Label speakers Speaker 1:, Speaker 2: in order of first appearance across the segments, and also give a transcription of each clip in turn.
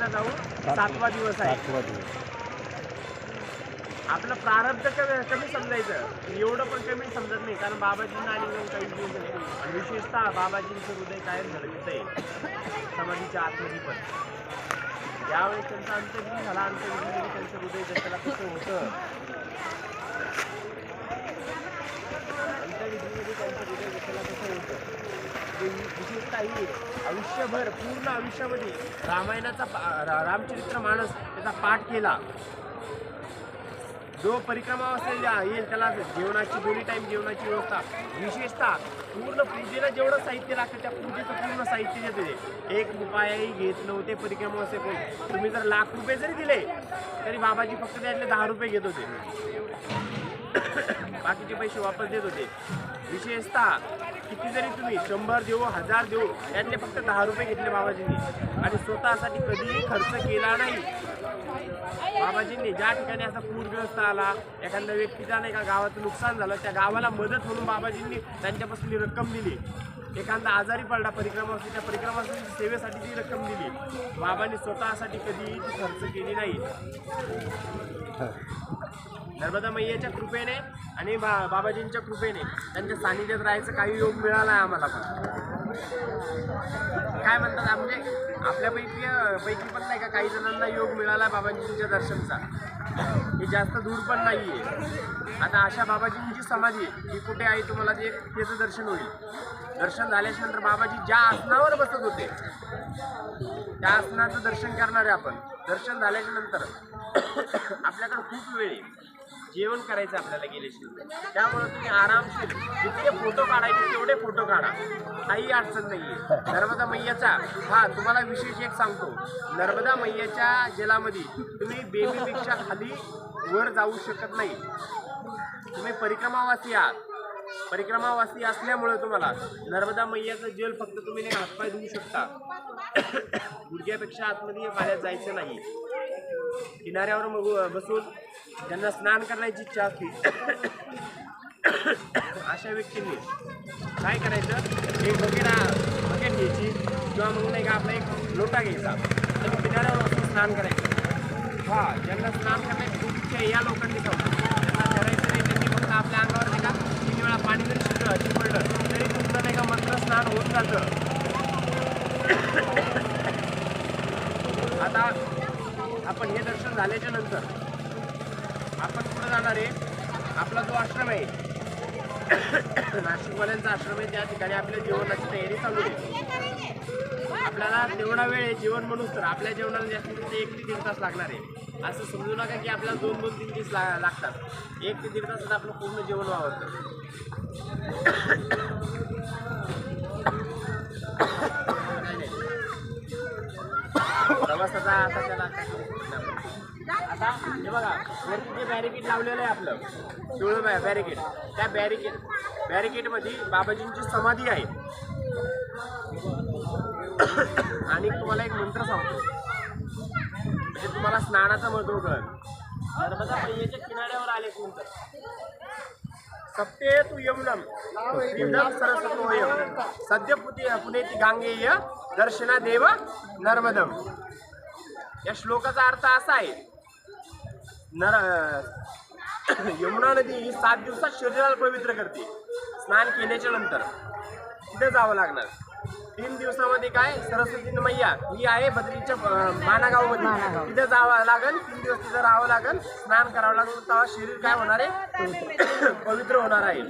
Speaker 1: महिना जाऊन 7वा दिवस आहे.
Speaker 2: 7वा दिवस.
Speaker 1: आपलं प्रारब्ध कमी समजायचं, एवढं पण कमी समजत नाही. कारण बाबाजींना आणि मग काही दिवस आणि विशेषतः बाबाजींचं हृदय कायम धडकत आहे समाधीच्या आतमध्ये पण. यावेळेस त्यांचा अंत्यविधी झाला, अंत्यविधीमध्ये त्यांचं हृदय जशाला कसं होतं, अंत्यविधीमध्ये त्यांचं हृदय जशाला कसं होतं, विशेषतः ही आयुष्यभर पूर्ण आयुष्यामध्ये रामायणाचा रामचरित्र मानस त्याचा पाठ केला. जो परिक्रमा असलेला येईल त्याला जेवणाची 2 टाईम जेवणाची व्यवस्था, विशेषतः पूर्ण पूजेला जेवढं साहित्य लागतं त्या पूजेचं पूर्ण साहित्य देते. 1 रुपयाही घेत नव्हते परिक्रमा असे कोण. तुम्ही जर लाख रुपये जरी दिले तरी बाबाजी फक्त त्यातले 10 रुपये घेत होते, बाकीचे पैसे वापस देत होते. विशेषतः किती जरी तुम्ही 100 देऊ 1000 देऊ त्यातले फक्त 10 रुपये घेतले बाबाजींनी आणि स्वतःसाठी कधीही खर्च केला नाही. बाबाजींनी ज्या ठिकाणी असा पूरग्रस्त आला, एखाद्या व्यक्तीचा नाही का गावाचं नुकसान झालं, त्या गावाला मदत म्हणून बाबाजींनी त्यांच्यापासून रक्कम दिली. एखादा आजारी पडला परिक्रमा असते, त्या परिक्रमा सेवेसाठी ती रक्कम दिली. बाबांनी स्वतःसाठी कधीही ती खर्च केली नाही. नर्मदा मैयाच्या कृपेने आणि बाबाजींच्या कृपेने त्यांच्या सानिध्यात राहायचं काही योग मिळाला आहे आम्हाला पण. काय म्हणतात म्हणजे आपल्यापैकी पण नाही का काही जणांना योग मिळाला बाबाजींच्या दर्शनचा, हे जास्त दूर पण नाही आहे. आता अशा बाबाजींची समाधी ही कुठे आहे तुम्हाला त्याचं दर्शन होईल. दर्शन झाल्याच्या नंतर बाबाजी ज्या आसनावर बसत होते त्या आसनाचं दर्शन करणार आहे आपण. दर्शन झाल्याच्या नंतर आपल्याकडे खूप वेळ आहे, जेवण करायचं आपल्याला गेल्याशिवाय. त्यामुळे तुम्ही आरामशीर जितके फोटो काढायचे तेवढे फोटो काढा, काही अडचण नाही आहे. नर्मदा मैयाचा तुम्हाला विशेष एक सांगतो, नर्मदा मैयाच्या जलामध्ये तुम्ही बेबीपेक्षा खाली वर जाऊ शकत नाही. तुम्ही परिक्रमावासी आहात, परिक्रमावासी असल्यामुळे तुम्हाला नर्मदा मैयाचं जल फक्त तुम्ही हातपाय धुवू शकता, गुडघ्यापेक्षा आतमध्ये पाण्यात जायचं नाही. किनाऱ्यावर मग बसून ज्यांना स्नान करण्याची इच्छा असते अशा व्यक्तींनी काय करायचं, एक बकेट घ्यायची किंवा मग नाही का आपला एक लोटा घ्यायचा आणि किनाऱ्यावर बसून स्नान करायचं. ज्यांना स्नान करण्याची खूप इच्छा आहे या लोकांनी सांगतो, त्यांना करायचं नाही. त्यांनी फक्त आपल्या अंगावर नाही का 3 वेळा पाणी जरी शिपडलं तरी तुमचं नाही का मंत्र स्नान होत जातं. आता आपण हे दर्शन झाल्याच्या नंतर आपण पुढे जाणार आहे. आपला जो आश्रम आहे नाशिकवाल्यांचा आश्रम आहे, त्या ठिकाणी आपल्या जेवणाची तयारी चालू आहे. आपल्याला तेवढा वेळ आहे जेवण म्हणून, तर आपल्या जेवणाला जास्तीत जास्त 1 ते 1.5 तास लागणार आहे. असं समजू नका की आपल्याला 2-3 तास लागतात. 1 ते 1.5 तासात आपलं पूर्ण जेवण आवडतं. प्रवासाचा आता त्याला आता हे बघा वरती जे बॅरिकेड लावलेलं आहे आपलं पिवळं बॅरिकेड, त्या बॅरिकेडमध्ये बाबाजींची समाधी आहे. आणि तुम्हाला एक मंत्र सांगतो म्हणजे तुम्हाला स्नानाचं महत्त्व कळेल. नर्मदा मैयाच्या किनाऱ्यावर आले नंतर सप्ते तू यमुनम त्रिविधम सरस्वतोयम सद्य पुनेती गांगेय दर्शना देव नर्मदम. या श्लोकाचा अर्थ असा आहे, यमुना नदी ही 7 दिवसात शरीराला पवित्र करते. स्नान केल्याच्या नंतर तिथे जावं लागणार. 3 दिवसामध्ये काय सरस्वती मैया ही आहे बद्रीच्या मानागावमध्ये, तिथे जावं लागेल. 3 दिवस तिथं राहावं लागेल, स्नान करावं लागेल. तेव्हा शरीर काय होणार आहे, पवित्र होणार आहे.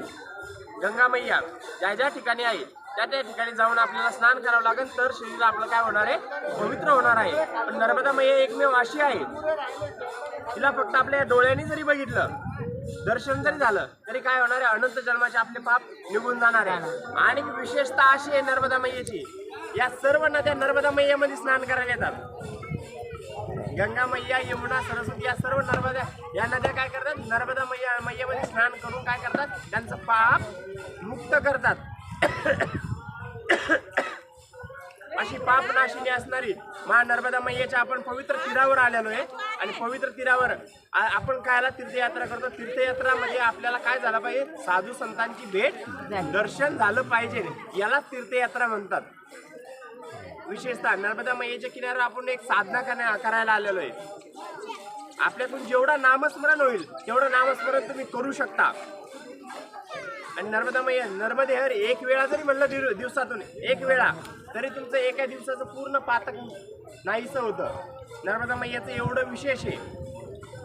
Speaker 1: गंगा मैया ज्या ठिकाणी आहे त्या ठिकाणी जाऊन आपल्याला स्नान करावं लागेल, तर शरीर आपलं काय होणार आहे, पवित्र होणार आहे. पण नर्मदा मैया एकमेव अशी आहे, तिला फक्त आपल्या डोळ्यांनी जरी बघितलं, दर्शन जरी झालं तरी काय होणार आहे, अनंत जन्माचे आपले पाप निघून जाणार आहे. आणि विशेषतः अशी आहे नर्मदा मैयाची, या सर्व नद्या नर्मदा मैयामध्ये स्नान करायला येतात. गंगा मैया, यमुना, सरस्वती या सर्व नर्मदा या नद्या काय करतात, नर्मदा मैयामध्ये स्नान करून काय करतात, त्यांचं पाप मुक्त करतात. अशी पापनाशिनी असणारी नर्मदा मैयाच्या आपण पवित्र तीरावर आलेलो आहे. आणि पवित्र तीरावर आपण कायला तीर्थयात्रा करतो. तीर्थयात्रामध्ये आपल्याला काय झालं पाहिजे, साधू संतांची भेट दर्शन झालं पाहिजे, याला तीर्थयात्रा म्हणतात. विशेषतः नर्मदा मैयाच्या किनाऱ्यावर आपण एक साधना करायला आलेलो आहे. आपल्याकडून जेवढा नामस्मरण होईल तेवढं नामस्मरण तुम्ही करू शकता. आणि नर्मदा मैया नर्मदेहर एक वेळा जरी म्हणलं दिवसातून एक वेळा तरी तुमचं एका दिवसाचं पूर्ण पातक नाहीसं होतं. नर्मदा मैयाचं एवढं विशेष आहे.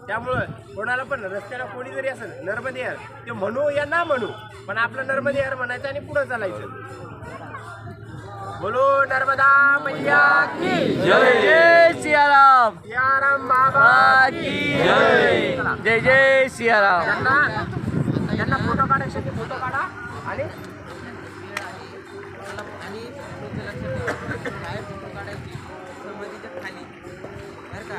Speaker 1: त्यामुळं कोणाला पण रस्त्याला कोणी जरी असेल नर्मदेहर ते म्हणू या ना म्हणू पण आपलं नर्मदेहर म्हणायचं आणि पुढं चालायचं. बोलो नर्मदा मैया की
Speaker 2: जय जय सियाराम.
Speaker 1: सियाराम बाबा की
Speaker 2: जय जय जय सियाराम.
Speaker 1: त्यांना फोटो काढायचे ते फोटो काढा आणि
Speaker 3: फोटो काढायची समाधीच्या खाली बरं का.